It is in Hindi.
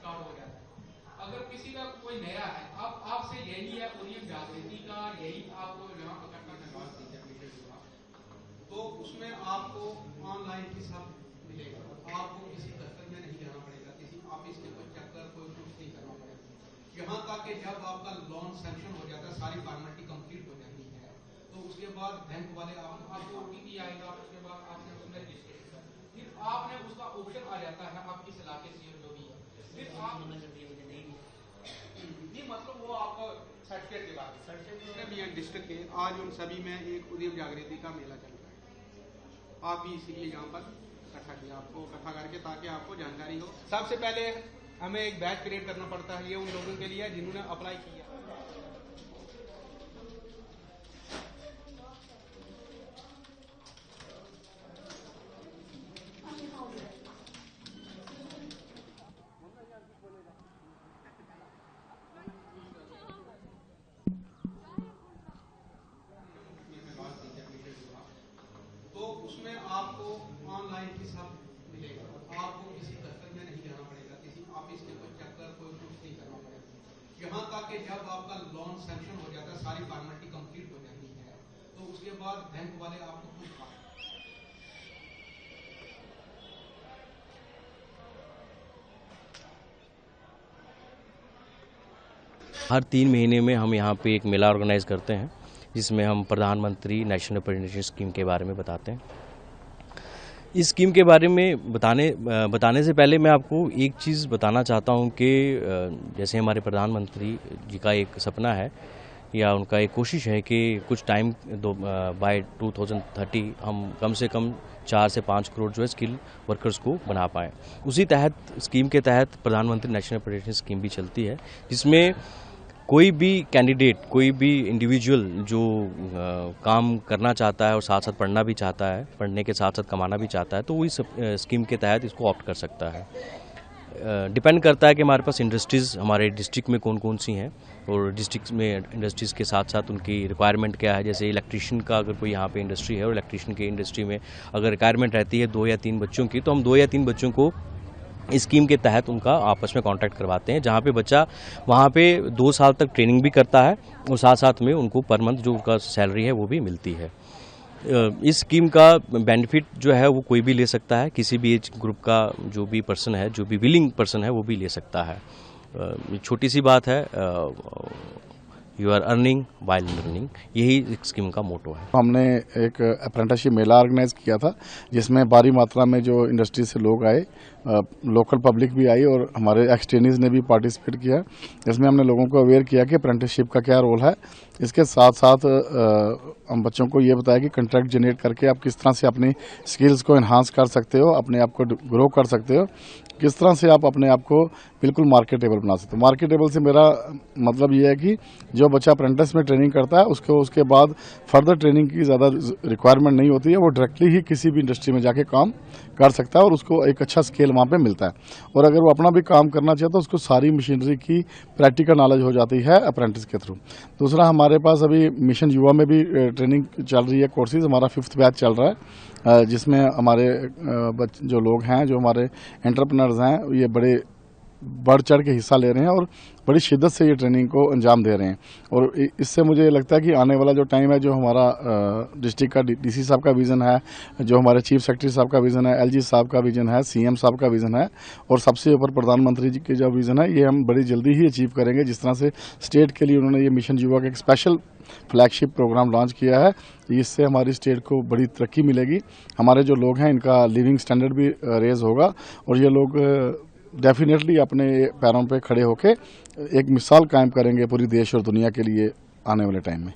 स्टार्ट हो जाता है। अगर किसी का कोई नया है, अब आपसे यही है उद्यम जागृति का, यही आपको यहाँ पकड़ना है, तो उसमें आपको ऑनलाइन हिसाब मिलेगा, आपको किसी दफ्तर में नहीं जाना पड़ेगा, किसी ऑफिस के कोई चक्कर कोई कुछ नहीं करना पड़ेगा। यहाँ तक कि जब आपका लोन सैंक्शन हो जाता है, सारी फॉर्मेलिटी कंप्लीट हो जाती है, तो उसके बाद बैंक वाले आपको ओटीपी आएगा, उसके बाद आपने उसमें रजिस्ट्रेशन कर, फिर आपने उसका ऑप्शन आ जाता है आपकी सलाह के लिए जो भी है, फिर आप नहीं मतलब वो आपको सर्टिफिकेट के बाद सर्टिफिकेट डिस्ट्रिक्ट के आज उन सभी में एक उद्यम जागृति का मेला चल रहा है। आप भी इसीलिए यहाँ पर इकट्ठा किया, आपको इकट्ठा करके ताकि आपको जानकारी हो। सबसे पहले हमें एक बैच क्रिएट करना पड़ता है, ये उन लोगों के लिए जिन्होंने अप्लाई किया। तो उसमें आपको ऑनलाइन हिसाब मिलेगा, आपको किसी दफ्तर में नहीं जाना पड़ेगा, किसी ऑफिस के कोई चक्कर कोई कुछ नहीं करना पड़ेगा। यहाँ तक कि जब आपका लोन सैंक्शन हो जाता है, सारी फॉर्मेलिटी कंप्लीट हो जाती है, तो उसके बाद बैंक वाले आपको कुछ हर 3 महीने में हम यहाँ पे एक मेला ऑर्गेनाइज करते हैं, जिसमें हम प्रधानमंत्री नेशनल अप्रेंटिसशिप स्कीम के बारे में बताते हैं। इस स्कीम के बारे में बताने से पहले मैं आपको एक चीज़ बताना चाहता हूँ कि जैसे हमारे प्रधानमंत्री जी का एक सपना है या उनका एक कोशिश है कि कुछ टाइम बाय 2030 हम कम से कम 4 से 5 करोड़ जो है स्किल वर्कर्स को बना पाएँ। उसी तहत स्कीम के तहत प्रधानमंत्री नेशनल अप्रेंटिसशिप स्कीम भी चलती है, जिसमें कोई भी कैंडिडेट, कोई भी इंडिविजुअल जो काम करना चाहता है और साथ साथ पढ़ना भी चाहता है, पढ़ने के साथ साथ कमाना भी चाहता है, तो वो इस स्कीम के तहत इसको ऑप्ट कर सकता है। डिपेंड करता है कि हमारे पास इंडस्ट्रीज़ हमारे डिस्ट्रिक्ट में कौन कौन सी हैं और डिस्ट्रिक्ट में इंडस्ट्रीज़ के साथ साथ उनकी रिक्वायरमेंट क्या है। जैसे इलेक्ट्रीशियन का अगर कोई यहाँ पे इंडस्ट्री है और इलेक्ट्रीशियन की इंडस्ट्री में अगर रिक्वायरमेंट रहती है 2 या 3 बच्चों की, तो हम 2 या 3 बच्चों को इस स्कीम के तहत उनका आपस में कॉन्ट्रैक्ट करवाते हैं, जहाँ पे बच्चा वहाँ पे 2 साल तक ट्रेनिंग भी करता है और साथ साथ में उनको पर मंथ जो उनका सैलरी है वो भी मिलती है। इस स्कीम का बेनिफिट जो है वो कोई भी ले सकता है, किसी भी एज ग्रुप का जो भी पर्सन है, जो भी विलिंग पर्सन है वो भी ले सकता है। छोटी सी बात है, you are earning while learning, यही स्कीम का मोटो है। हमने एक अप्रेंटिसशिप मेला ऑर्गेनाइज किया था, जिसमें भारी मात्रा में जो इंडस्ट्री से लोग आए, लोकल पब्लिक भी आई और हमारे एक्सटेंडीज ने भी पार्टिसिपेट किया। इसमें हमने लोगों को अवेयर किया कि अप्रेंटिसशिप का क्या रोल है। इसके साथ साथ हम बच्चों को ये बताया कि कंट्रैक्ट जनरेट करके आप किस तरह से अपनी स्किल्स को इन्हांस कर सकते हो, अपने आप को ग्रो कर सकते हो, किस तरह से आप अपने आप को बिल्कुल मार्केटेबल बना सकते हो। मार्केटेबल से मेरा मतलब ये है कि जो बच्चा अप्रेंटिस में ट्रेनिंग करता है उसको उसके बाद फर्दर ट्रेनिंग की ज़्यादा रिक्वायरमेंट नहीं होती है, वो डायरेक्टली ही किसी भी इंडस्ट्री में जाके काम कर सकता है और उसको एक अच्छा स्केल वहाँ पे मिलता है। और अगर वो अपना भी काम करना चाहता है तो उसको सारी मशीनरी की प्रैक्टिकल नॉलेज हो जाती है अप्रेंटिस के थ्रू। दूसरा, हमारे पास अभी मिशन युवा में भी ट्रेनिंग चल रही है, कोर्सेज हमारा 5th बैच चल रहा है, जिसमें हमारे जो लोग हैं, जो हमारे एंटरप्रेन्योर्स हैं, ये बड़े बढ़ चढ़ के हिस्सा ले रहे हैं और बड़ी शिद्दत से ये ट्रेनिंग को अंजाम दे रहे हैं। और इससे मुझे लगता है कि आने वाला जो टाइम है, जो हमारा डिस्ट्रिक्ट का डीसी साहब का विज़न है, जो हमारे चीफ सेक्रेटरी साहब का विज़न है, एलजी साहब का विज़न है, सीएम साहब का विज़न है और सबसे ऊपर प्रधानमंत्री जी के जो विज़न है, ये हम बड़ी जल्दी ही अचीव करेंगे। जिस तरह से स्टेट के लिए उन्होंने ये मिशन युवा का एक स्पेशल फ्लैगशिप प्रोग्राम लॉन्च किया है, इससे हमारी स्टेट को बड़ी तरक्की मिलेगी। हमारे जो लोग हैं, इनका लिविंग स्टैंडर्ड भी रेज होगा और ये लोग डेफिनेटली अपने पैरों पे खड़े होके एक मिसाल कायम करेंगे पूरी देश और दुनिया के लिए आने वाले टाइम में।